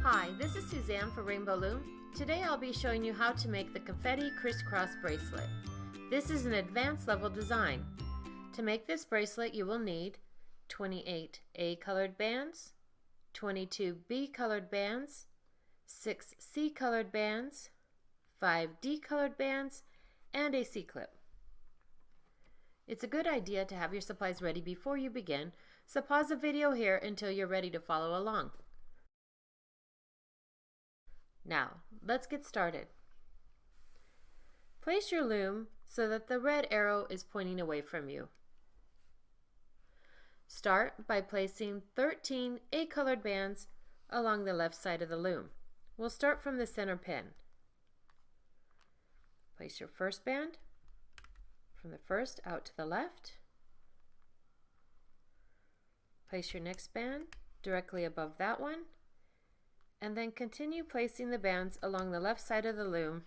Hi, this is Suzanne for Rainbow Loom. Today I'll be showing you how to make the Confetti crisscross bracelet. This is an advanced level design. To make this bracelet you will need 28 A colored bands, 22 B colored bands, 6 C colored bands, 5 D colored bands, and a C-clip. It's a good idea to have your supplies ready before you begin, so pause the video here until you're ready to follow along. Now, let's get started. Place your loom so that the red arrow is pointing away from you. Start by placing 13 A-colored bands along the left side of the loom. We'll start from the center pin. Place your first band from the first out to the left. Place your next band directly above that one, and then continue placing the bands along the left side of the loom,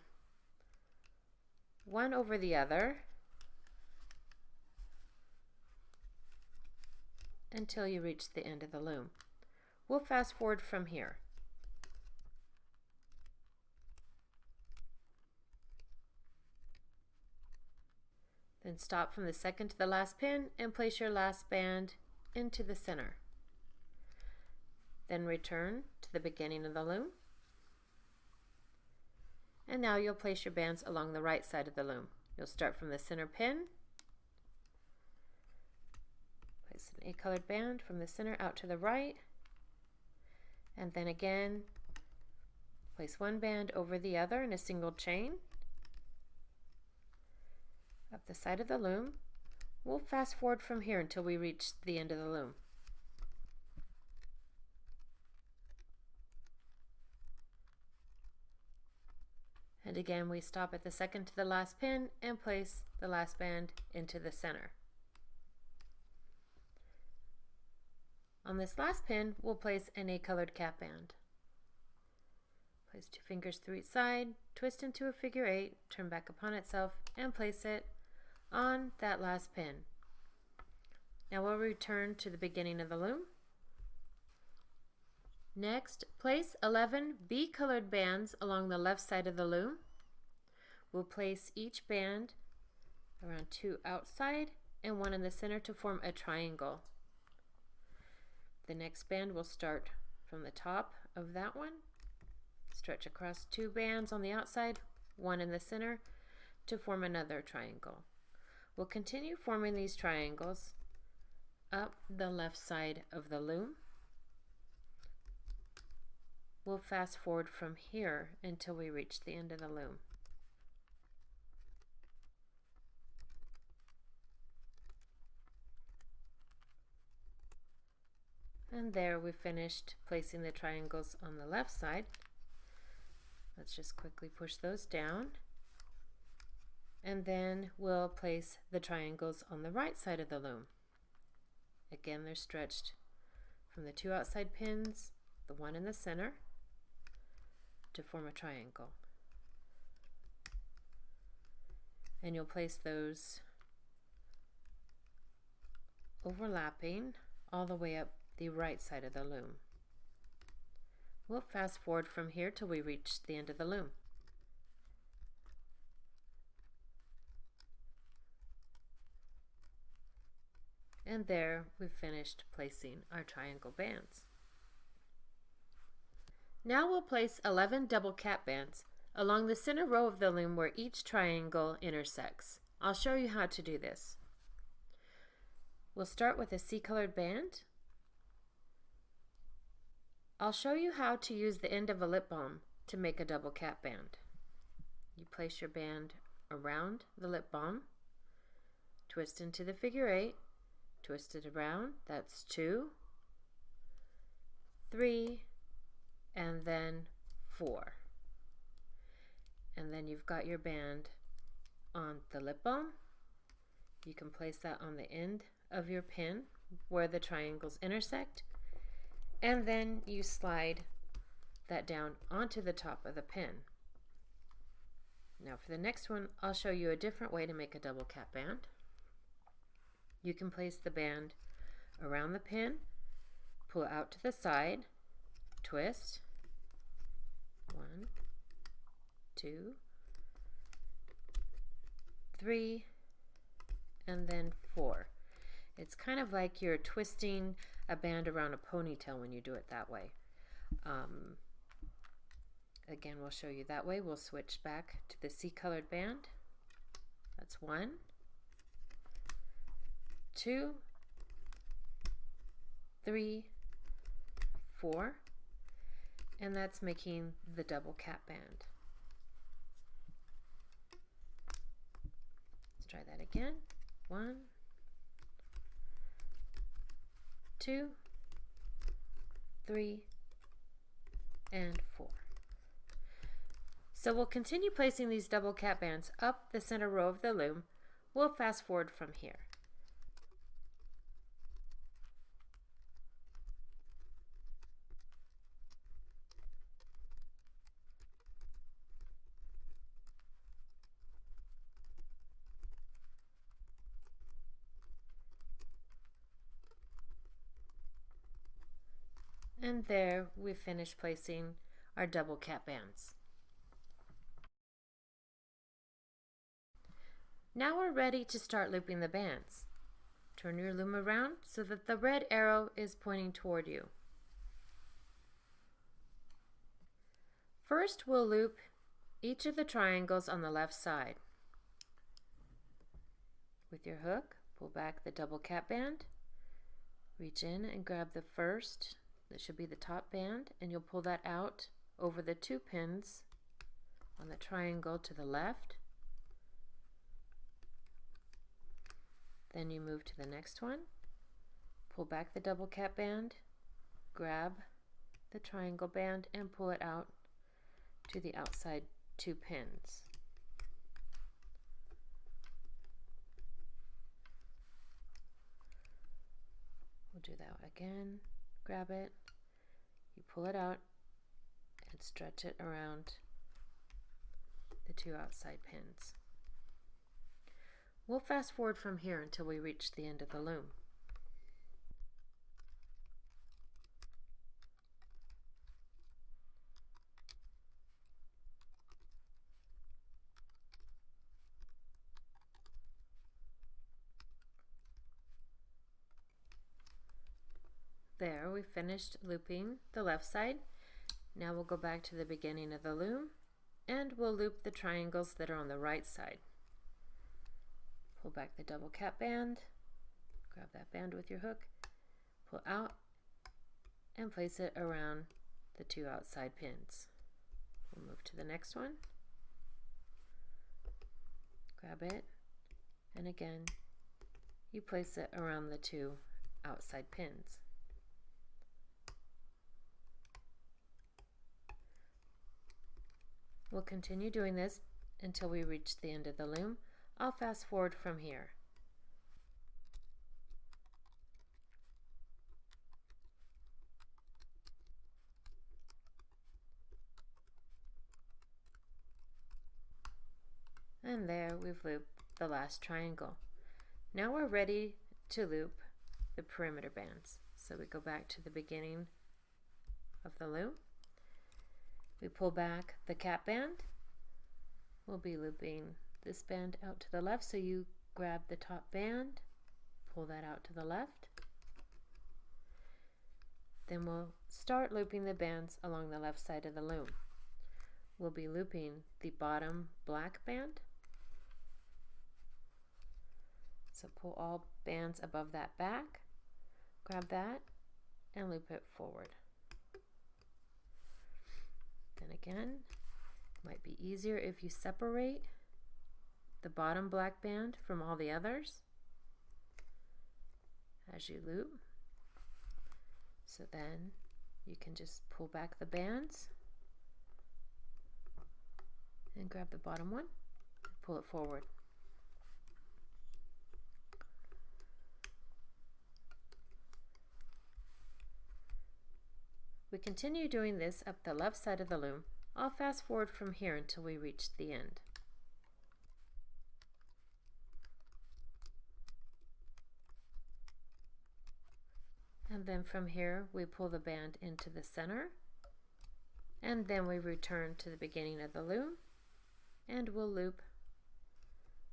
one over the other, until you reach the end of the loom. We'll fast forward from here. Then stop from the second to the last pin and place your last band into the center. Then return to the beginning of the loom. And now you'll place your bands along the right side of the loom. You'll start from the center pin, place an A-colored band from the center out to the right, and then again place one band over the other in a single chain. Up the side of the loom. We'll fast forward from here until we reach the end of the loom. And again we stop at the second to the last pin and place the last band into the center. On this last pin we'll place an A-colored cap band. Place 2 fingers through each side, twist into a figure 8, turn back upon itself, and place it on that last pin. Now we'll return to the beginning of the loom. Next, place 11 B-colored bands along the left side of the loom. We'll place each band around 2 outside and 1 in the center to form a triangle. The next band will start from the top of that one, stretch across 2 bands on the outside, 1 in the center to form another triangle. We'll continue forming these triangles up the left side of the loom. We'll fast forward from here until we reach the end of the loom. And there we finished placing the triangles on the left side. Let's just quickly push those down. And then we'll place the triangles on the right side of the loom. Again, they're stretched from the 2 outside pins, the 1 in the center, to form a triangle. And you'll place those overlapping all the way up the right side of the loom. We'll fast forward from here till we reach the end of the loom. And there we've finished placing our triangle bands. Now we'll place 11 double cap bands along the center row of the loom where each triangle intersects. I'll show you how to do this. We'll start with a C-colored band. I'll show you how to use the end of a lip balm to make a double cap band. You place your band around the lip balm, twist into the figure 8, twist it around, that's 2, 3, and then 4. And then you've got your band on the lip balm. You can place that on the end of your pin where the triangles intersect, and then you slide that down onto the top of the pin. Now for the next one, I'll show you a different way to make a double cap band. You can place the band around the pin, pull it out to the side, twist, 1, 2, 3, and then 4. It's kind of like you're twisting a band around a ponytail when you do it that way. Again, we'll show you that way. We'll switch back to the C-colored band. That's 1, 2, 3, 4, and that's making the double cap band. Let's try that again. 1, 2, 3, and 4. So we'll continue placing these double cap bands up the center row of the loom. We'll fast forward from here. And there we finished placing our double cap bands. Now we're ready to start looping the bands. Turn your loom around so that the red arrow is pointing toward you. First, we'll loop each of the triangles on the left side. With your hook, pull back the double cap band, reach in and grab the first, that should be the top band, and you'll pull that out over the 2 pins on the triangle to the left. Then you move to the next one, pull back the double cap band, grab the triangle band and pull it out to the outside 2 pins. We'll do that again. Grab it, you pull it out and stretch it around the 2 outside pins. We'll fast forward from here until we reach the end of the loom. There, we finished looping the left side. Now we'll go back to the beginning of the loom and we'll loop the triangles that are on the right side. Pull back the double cap band, grab that band with your hook, pull out and place it around the 2 outside pins. We'll move to the next one, grab it, and again you place it around the 2 outside pins. We'll continue doing this until we reach the end of the loom. I'll fast forward from here. And there we've looped the last triangle. Now we're ready to loop the perimeter bands. So we go back to the beginning of the loom. We pull back the cap band. We'll be looping this band out to the left, so you grab the top band, pull that out to the left. Then we'll start looping the bands along the left side of the loom. We'll be looping the bottom black band. So pull all bands above that back, grab that, and loop it forward. Then again, it might be easier if you separate the bottom black band from all the others as you loop. So then you can just pull back the bands and grab the bottom one, pull it forward. We continue doing this up the left side of the loom. I'll fast forward from here until we reach the end. And then from here we pull the band into the center And then we return to the beginning of the loom and we'll loop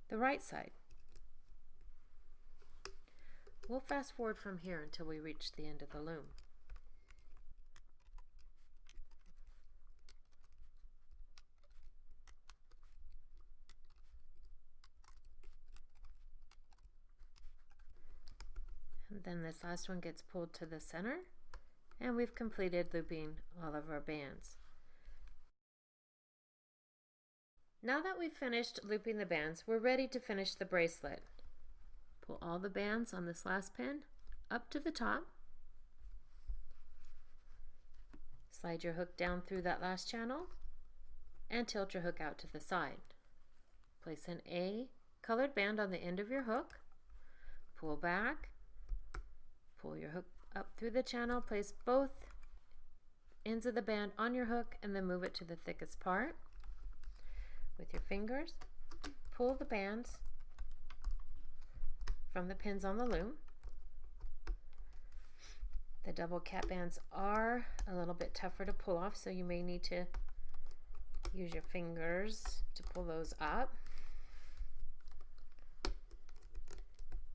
the right side. We'll fast forward from here until we reach the end of the loom. And then this last one gets pulled to the center and we've completed looping all of our bands. Now that we've finished looping the bands, we're ready to finish the bracelet. Pull all the bands on this last pin up to the top. Slide your hook down through that last channel and tilt your hook out to the side. Place an A colored band on the end of your hook. Pull back. Pull your hook up through the channel. Place both ends of the band on your hook and then move it to the thickest part. With your fingers, pull the bands from the pins on the loom. The double cap bands are a little bit tougher to pull off, so you may need to use your fingers to pull those up.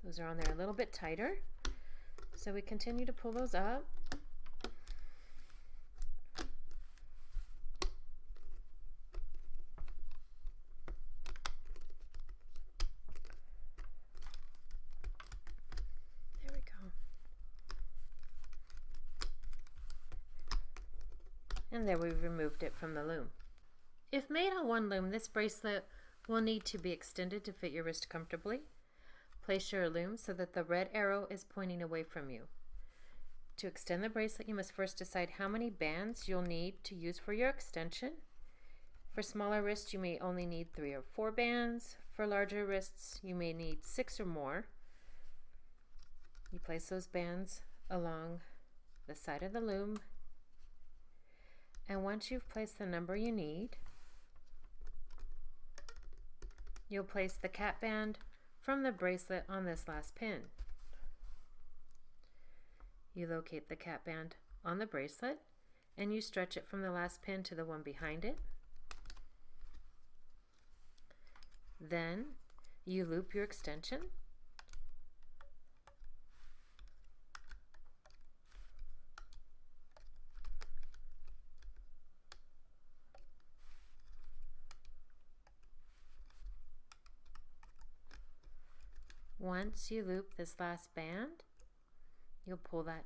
Those are on there a little bit tighter, so we continue to pull those up. And there we've removed it from the loom. If made on one loom, this bracelet will need to be extended to fit your wrist comfortably. Place your loom so that the red arrow is pointing away from you. To extend the bracelet, you must first decide how many bands you'll need to use for your extension. For smaller wrists, you may only need 3 or 4 bands. For larger wrists, you may need 6 or more. You place those bands along the side of the loom. And once you've placed the number you need, you'll place the cap band from the bracelet on this last pin. You locate the cap band on the bracelet and you stretch it from the last pin to the one behind it. Then you loop your extension. Once you loop this last band, you'll pull that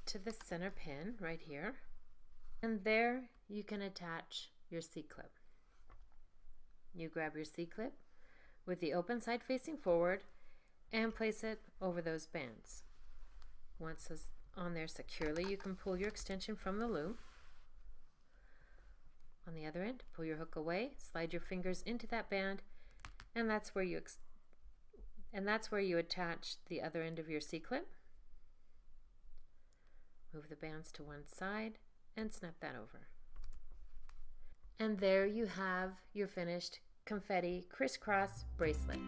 to the center pin right here, and there you can attach your C-clip. You grab your C-clip with the open side facing forward and place it over those bands. Once it's on there securely, you can pull your extension from the loom. On the other end, pull your hook away, slide your fingers into that band, and that's where you attach the other end of your C-clip. Move the bands to one side and snap that over. And there you have your finished confetti crisscross bracelet.